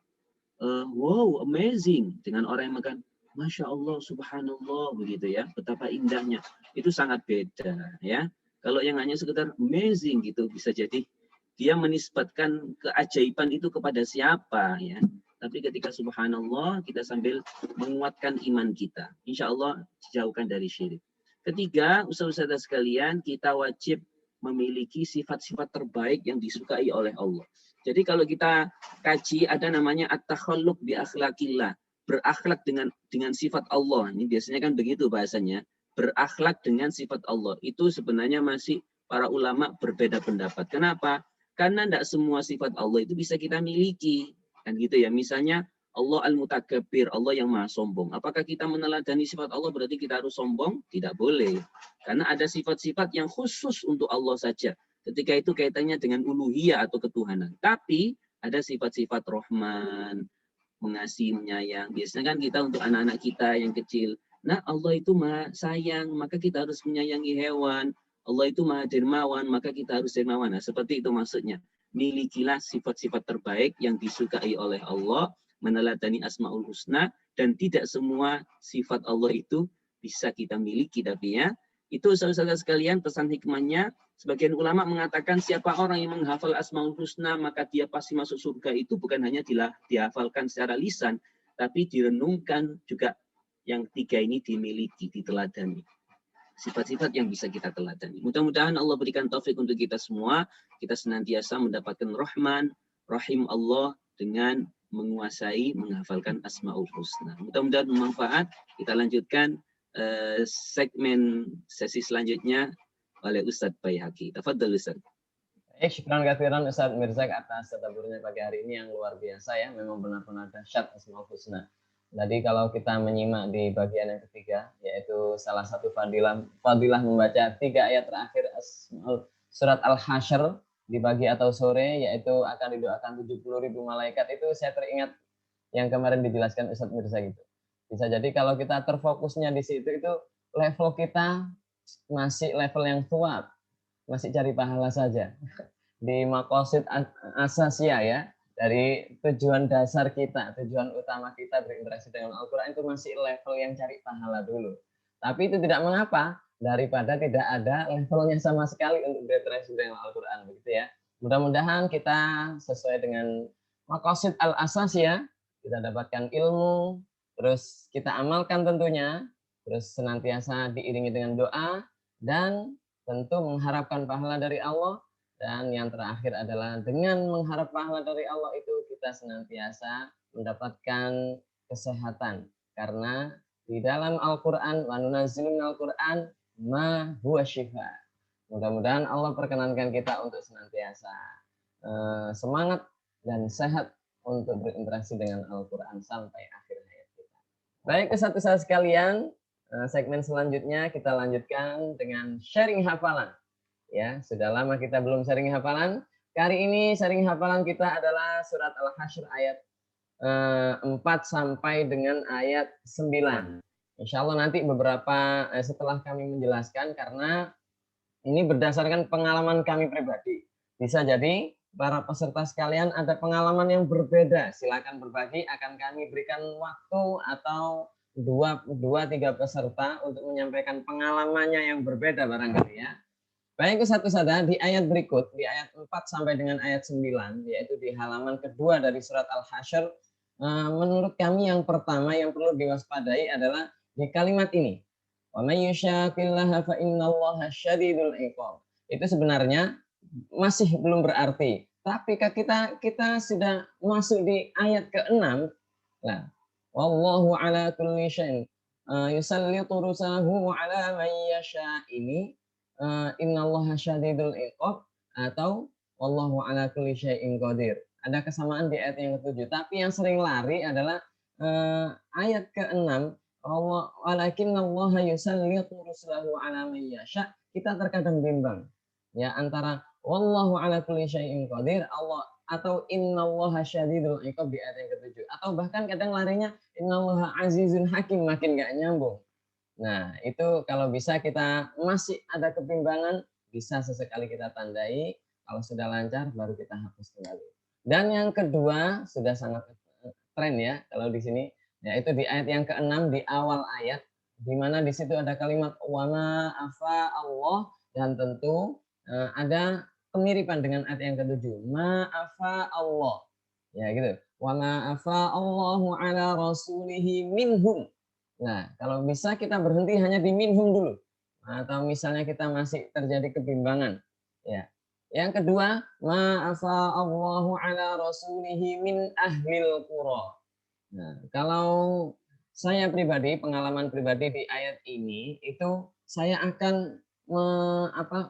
wow, amazing. Dengan orang yang makan, Masya Allah, Subhanallah, begitu, ya. Betapa indahnya. Itu sangat beda, ya. Kalau yang hanya sekedar amazing gitu, bisa jadi dia menisbatkan keajaiban itu kepada siapa, ya. Tapi ketika Subhanallah, kita sambil menguatkan iman kita. Insya Allah dijauhkan dari syirik. Ketiga, ustaz-ustazah sekalian, kita wajib memiliki sifat-sifat terbaik yang disukai oleh Allah. Jadi kalau kita kaji ada namanya at-takhalluq bi akhlaqillah, berakhlak dengan sifat Allah. Ini biasanya kan begitu bahasanya, berakhlak dengan sifat Allah. Itu sebenarnya masih para ulama berbeda pendapat. Kenapa? Karena tidak semua sifat Allah itu bisa kita miliki. Kan gitu ya. Misalnya Allah al-mutakabbir, Allah yang maha sombong. Apakah kita meneladani sifat Allah berarti kita harus sombong? Tidak boleh. Karena ada sifat-sifat yang khusus untuk Allah saja. Ketika itu kaitannya dengan uluhiyah atau ketuhanan. Tapi ada sifat-sifat Rahman, mengasihi, menyayang. Biasanya kan kita untuk anak-anak kita yang kecil, nah Allah itu maha sayang, maka kita harus menyayangi hewan. Allah itu maha dermawan, maka kita harus dermawan. Nah, seperti itu maksudnya. Milikilah sifat-sifat terbaik yang disukai oleh Allah, meneladani Asmaul Husna, dan tidak semua sifat Allah itu bisa kita miliki. Tapi ya, itu saudara-saudara sekalian pesan hikmahnya. Sebagian ulama mengatakan siapa orang yang menghafal Asmaul Husna, maka dia pasti masuk surga. Itu bukan hanya dihafalkan secara lisan, tapi direnungkan juga. Yang tiga ini dimiliki, diteladani. Sifat-sifat yang bisa kita teladani. Mudah-mudahan Allah berikan taufik untuk kita semua. Kita senantiasa mendapatkan Rahman, Rahim Allah dengan menguasai, menghafalkan Asmaul Husna. Mudah-mudahan bermanfaat. Kita lanjutkan segmen sesi selanjutnya oleh Ustadz Baihaqi. Tafadhal Ustadz. Syukran katsiran Ustadz Mirzak atas tadaburnya pagi hari ini yang luar biasa ya. Memang benar-benar dahsyat Asmaul Husna. Tadi kalau kita menyimak di bagian yang ketiga, yaitu salah satu fadilah membaca 3 ayat terakhir surat Al-Hasyr di pagi atau sore, yaitu akan didoakan 70.000 malaikat. Itu saya teringat yang kemarin dijelaskan Ustadz Mirza gitu. Bisa jadi kalau kita terfokusnya di situ, itu level kita masih level yang tua, masih cari pahala saja. Di maqasid asasiyah ya, dari tujuan dasar kita, tujuan utama kita berinteraksi dengan Al-Quran itu masih level yang cari pahala dulu. Tapi itu tidak mengapa, daripada tidak ada levelnya sama sekali untuk berinteraksi dengan Al-Quran, begitu ya. Mudah-mudahan kita sesuai dengan maqasid al-asasiyah, kita dapatkan ilmu, terus kita amalkan tentunya, terus senantiasa diiringi dengan doa, dan tentu mengharapkan pahala dari Allah. Dan yang terakhir adalah dengan mengharap pahala dari Allah itu kita senantiasa mendapatkan kesehatan. Karena di dalam Al-Quran, wa nunazzilu minal Qur'an ma huwa syifa. Mudah-mudahan Allah perkenankan kita untuk senantiasa semangat dan sehat untuk berinteraksi dengan Al-Quran sampai akhir hayat kita. Baik, satu-satu sekalian, segmen selanjutnya kita lanjutkan dengan sharing hafalan. Ya, sudah lama kita belum sharing hafalan. Kali ini sharing hafalan kita adalah surat Al-Hasyr ayat 4 sampai dengan ayat 9. Insya Allah nanti beberapa setelah kami menjelaskan, karena ini berdasarkan pengalaman kami pribadi. Bisa jadi para peserta sekalian ada pengalaman yang berbeda. Silakan berbagi, akan kami berikan waktu atau 2-3 peserta untuk menyampaikan pengalamannya yang berbeda barangkali ya. Baik, satu-satu di ayat berikut, di ayat 4 sampai dengan ayat 9, yaitu di halaman kedua dari surat Al-Hasyr, menurut kami yang pertama yang perlu diwaspadai adalah di kalimat ini. Wa may yushaqillaha fa innallaha syadidul iqab. Itu sebenarnya masih belum berarti. Tapi kita sudah masuk di ayat ke-6. Nah, wallahu ala kulli syai'in yusallitu rusulahu ala man yasha ini innallaha syadidul iqab atau wallahu ala kulli syai'in qadir. Ada kesamaan di ayat yang ke-7, tapi yang sering lari adalah ayat ke-6, walakinnallaha yusallitu rusulahu ala man yasha. Kita terkadang bimbang ya antara wallahu ala kulli syai'in qadir Allah atau innallaha syadidul iqab di ayat yang ke-7, atau bahkan kadang larinya innallaha azizun hakim, makin gak nyambung. Nah, itu kalau bisa kita masih ada kebimbangan, bisa sesekali kita tandai. Kalau sudah lancar, baru kita hapus kembali. Dan yang kedua, sudah sangat tren ya, kalau di sini, yaitu di ayat yang ke-6, di awal ayat, di mana di situ ada kalimat wa ma afa Allah, dan tentu ada kemiripan dengan ayat yang ke-7, ma afa Allah. Ya gitu. Wa ma afa Allahu ala rasulihi minhum. Nah, kalau bisa kita berhenti hanya di minhum dulu. Atau misalnya kita masih terjadi kebimbangan. Ya. Yang kedua, ma afa Allahu ala rasulihi min ahlil qura. Nah, kalau saya pribadi, pengalaman pribadi di ayat ini itu saya akan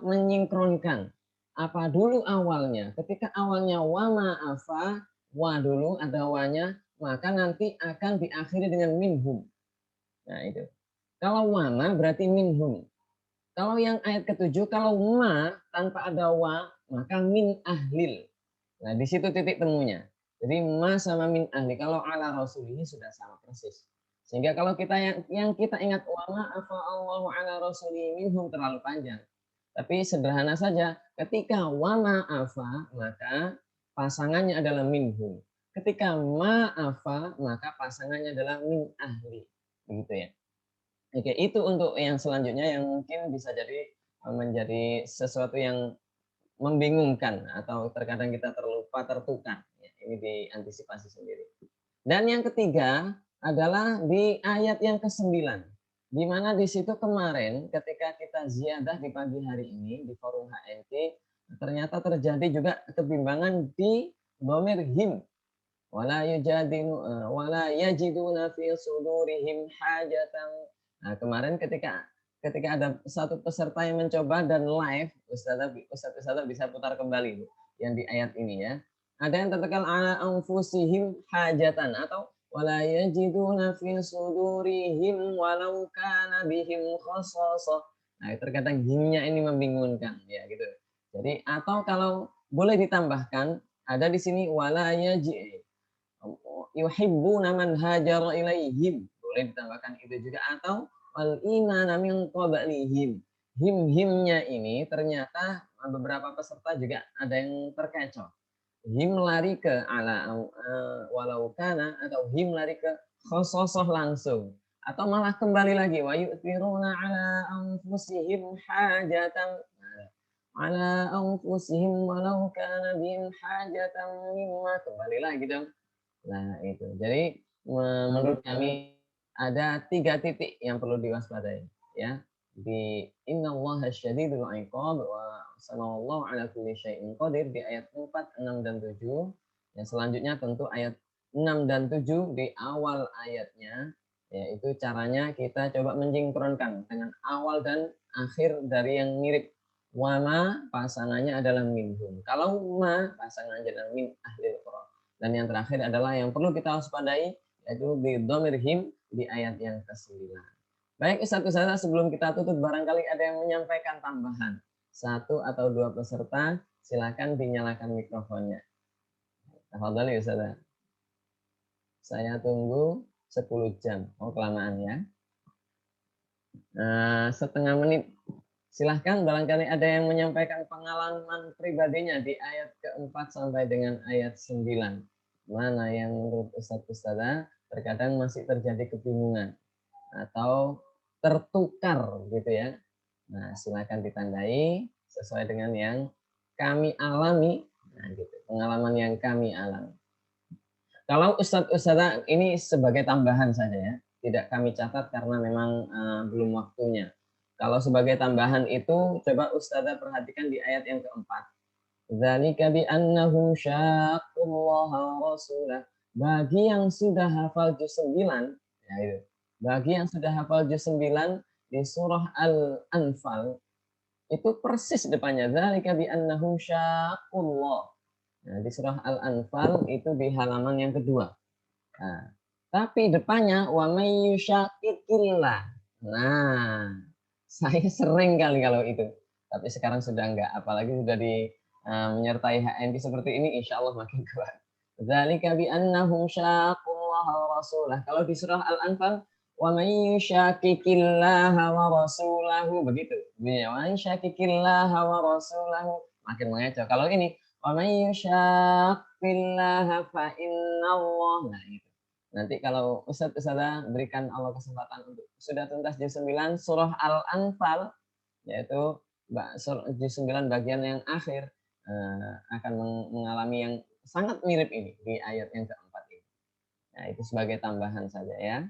menyinkronkan apa dulu awalnya. Ketika awalnya wa ma'afa, wa dulu ada wanya, maka nanti akan diakhiri dengan minhum. Nah, itu. Kalau wana berarti minhum. Kalau yang ayat ke-7, kalau ma tanpa ada wa, maka min ahlil. Nah, di situ titik temunya. Jadi ma sama min ahli. Kalau ala rasul ini sudah sama persis. Sehingga kalau kita yang kita ingat wa ma afa Allahu ala rasuli minhum terlalu panjang. Tapi sederhana saja, ketika wa ma afa maka pasangannya adalah minhum. Ketika ma afa maka pasangannya adalah min ahli. Begitu ya. Oke, itu untuk yang selanjutnya yang mungkin bisa jadi menjadi sesuatu yang membingungkan atau terkadang kita terlupa tertukar. Ya, ini diantisipasi sendiri. Dan yang ketiga adalah di ayat yang ke-9, di mana di situ kemarin ketika kita ziyadah di pagi hari ini di forum HNT ternyata terjadi juga kebimbangan di dhamir him. Wala yajiduna fi sudurihim hajatan. Nah, kemarin ketika ada satu peserta yang mencoba dan live, Ustazah bisa putar kembali yang di ayat ini ya. Ada yang tertekan ala anfusihim hajatan atau wala yajiduna fi sudurihim walau kana bihim khassasah. Nah, terkadang himnya ini membingungkan ya gitu. Jadi atau kalau boleh ditambahkan ada di sini wala yuhibbuna man hajara ilaihim. Boleh ditambahkan itu juga atau wal imana min qablihim. Him-himnya ini ternyata beberapa peserta juga ada yang terkecoh. Him lari ke ala walau kana atau him lari ke khososoh langsung atau malah kembali lagi wa yu'thiruna ala anfusihim hajatan ala anfusihim walau kana bihim hajatan mimma, kembali lagi dong. Nah, itu. Jadi menurut kami ada 3 titik yang perlu diwaspadai ya. Di innallaha syadidul iqab wa sallallahu ala kulli syai'in qadir di ayat 4, 6 dan 7. Yang selanjutnya tentu ayat 6 dan 7 di awal ayatnya, yaitu caranya kita coba mensinkronkan dengan awal dan akhir dari yang mirip. Wa ma pasangannya adalah minhum. Kalau ma pasangannya adalah min ahlil qura. Dan yang terakhir adalah yang perlu kita waspadai yaitu di dhamir him di ayat yang ke-9. Baik, Ustaz, sebelum kita tutup barangkali ada yang menyampaikan tambahan. 1 atau 2 peserta, silakan dinyalakan mikrofonnya. Tafadhali Ustaz. Saya tunggu 10 jam. Oh, kelamaan ya. Setengah menit. Silahkan barangkali ada yang menyampaikan pengalaman pribadinya di ayat ke-4 sampai dengan ayat 9. Mana yang menurut Ustazah terkadang masih terjadi kebingungan atau tertukar gitu ya. Nah, silakan ditandai sesuai dengan yang kami alami. Nah, gitu. Pengalaman yang kami alami. Kalau Ustazah ini sebagai tambahan saja ya, tidak kami catat karena memang belum waktunya. Kalau sebagai tambahan itu coba Ustazah perhatikan di ayat yang ke-4. Dzalika bi annahum syaqqullaha wa rasulah. Bagi yang sudah hafal juz 9, ya itu. Bagi yang sudah hafal juz 9 di surah Al-Anfal itu persis depannya dzalika bi annahum syaqqullah. Nah, di surah Al-Anfal itu di halaman yang kedua. Nah, tapi depannya wa may yushaqiqillah. Nah, saya sering kali kalau itu. Tapi sekarang sudah enggak, apalagi sudah menyertai HND seperti ini, insya Allah makin kuat. Dzalika bi annahum syaqullaha wa rasulah. Kalau di surah Al-Anfal wa may yushaqiqillaha wa rasulahu, begitu. Wa may yushaqiqillaha wa rasulahu makin mengecoh. Kalau ini wa may yushaqillaha fa innallaha. Nah, itu. Nanti kalau Ustazah berikan Allah kesempatan untuk sudah tuntas juz 9 surah Al-Anfal, yaitu juz 9 bagian yang akhir, akan mengalami yang sangat mirip ini di ayat yang ke-4 ini. Nah, itu sebagai tambahan saja ya.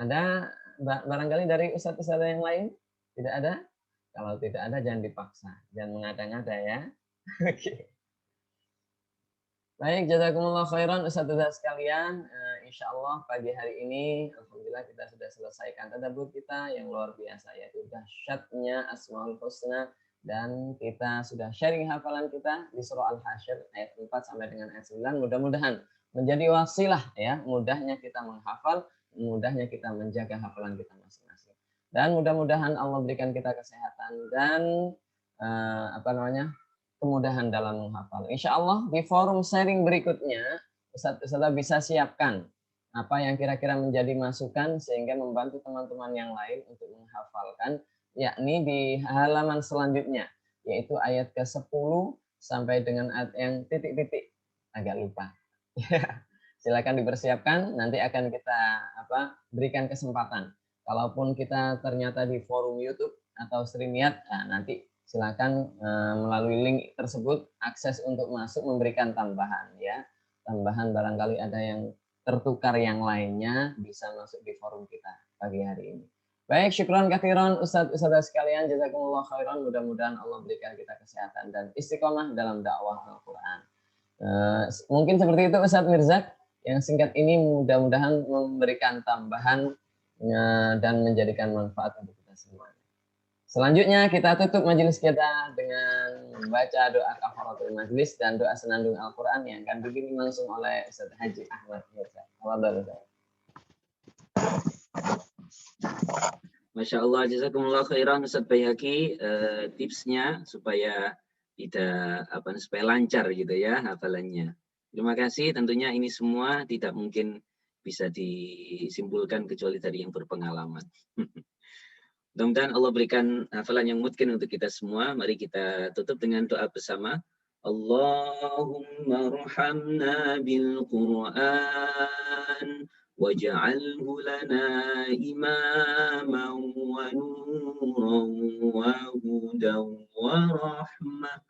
Ada barangkali dari Ustaz-Ustaz yang lain? Tidak ada? Kalau tidak ada jangan dipaksa, jangan mengada-ngada ya. Oke. Baik, jazakumullah khairan Ustaz-Ustaz sekalian. Insya Allah pagi hari ini alhamdulillah kita sudah selesaikan tadabbur kita yang luar biasa, yaitu dahsyatnya Asmaul Husna, dan kita sudah sharing hafalan kita di surah Al-Hasyr ayat 4 sampai dengan ayat 9. Mudah-mudahan menjadi wasilah ya, mudahnya kita menghafal, mudahnya kita menjaga hafalan kita masing-masing. Dan mudah-mudahan Allah berikan kita kesehatan dan kemudahan dalam menghafal. Insya Allah di forum sharing berikutnya Ustaz bisa siapkan apa yang kira-kira menjadi masukan sehingga membantu teman-teman yang lain untuk menghafalkan, yakni di halaman selanjutnya, yaitu ayat ke-10 sampai dengan ayat yang titik-titik. Agak lupa. Silakan dipersiapkan, nanti akan kita berikan kesempatan. Kalaupun kita ternyata di forum YouTube atau StreamYard, nanti silakan melalui link tersebut akses untuk masuk memberikan tambahan ya. Tambahan barangkali ada yang tertukar yang lainnya bisa masuk di forum kita pagi hari ini. Baik, syukron katsiran Ustaz-Ustaz sekalian, jazakumullah khairan. Mudah-mudahan Allah berikan kita kesehatan dan istiqomah dalam dakwah Al-Qur'an. Mungkin seperti itu Ustaz Mirzak, yang singkat ini mudah-mudahan memberikan tambahan dan menjadikan manfaat untuk kita semua. Selanjutnya kita tutup majelis kita dengan membaca doa kafaratul majelis dan doa senandung Al-Qur'an yang akan dipimpin langsung oleh Ustaz Haji Ahmad Mirza. Masya Allah, jazakumullah khairan Ustaz Bayhaqi, tipsnya supaya tidak supaya lancar gitu ya hafalannya. Terima kasih, tentunya ini semua tidak mungkin bisa disimpulkan kecuali dari yang berpengalaman. Mudah-mudahan Allah berikan hafalan yang mungkin untuk kita semua. Mari kita tutup dengan doa bersama. Allahumma arhamna bil Qur'an waj'alhu lana imaman wa nuran wa hudan wa rahmah.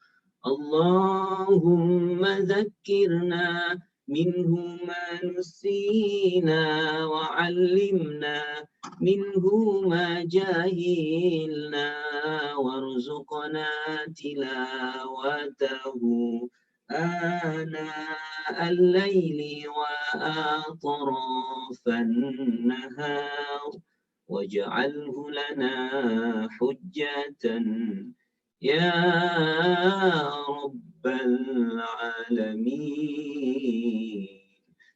Allahumma zakkirna minhu ma nusina wa 'allimna minhu ma jahilna warzuqna tilawatahu ana al-laili wa atrafan nahar waj'alhu lana hujjatan ya rabbal alamin.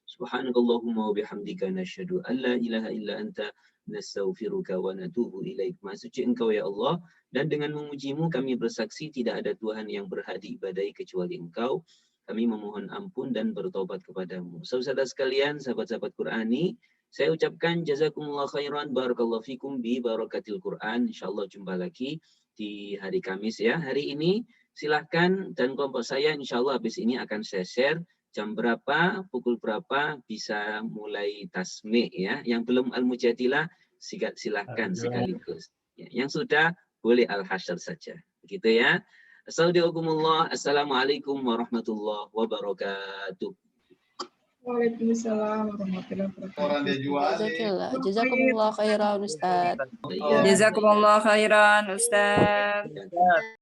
Subhanakallahumma wa bihamdika nasyhadu an la ilaha illa anta nastaghfiruka wa natubu ilaik. Maha suci Engkau ya Allah, dan dengan memujimu kami bersaksi tidak ada Tuhan yang berhak diibadahi kecuali Engkau. Kami memohon ampun dan bertobat kepadamu. Saudara sekalian, sahabat-sahabat Qur'ani, saya ucapkan jazakumullah khairan, barakallahu fikum bi barakatil Qur'an. Insyaallah jumpa lagi di hari Kamis ya. Hari ini silahkan, dan kelompok saya insyaallah habis ini akan saya share jam berapa, pukul berapa bisa mulai tasmi' ya. Yang belum Al-Mujadilah silahkan sekaligus. Ya, yang sudah boleh Al-Hasyr saja. Begitu ya. Assalamualaikum warahmatullahi wabarakatuh. Waalaikumsalam warahmatullahi wabarakatuh. Jazakumullah khairan Ustaz. Iya. Jazakumullah khairan Ustaz.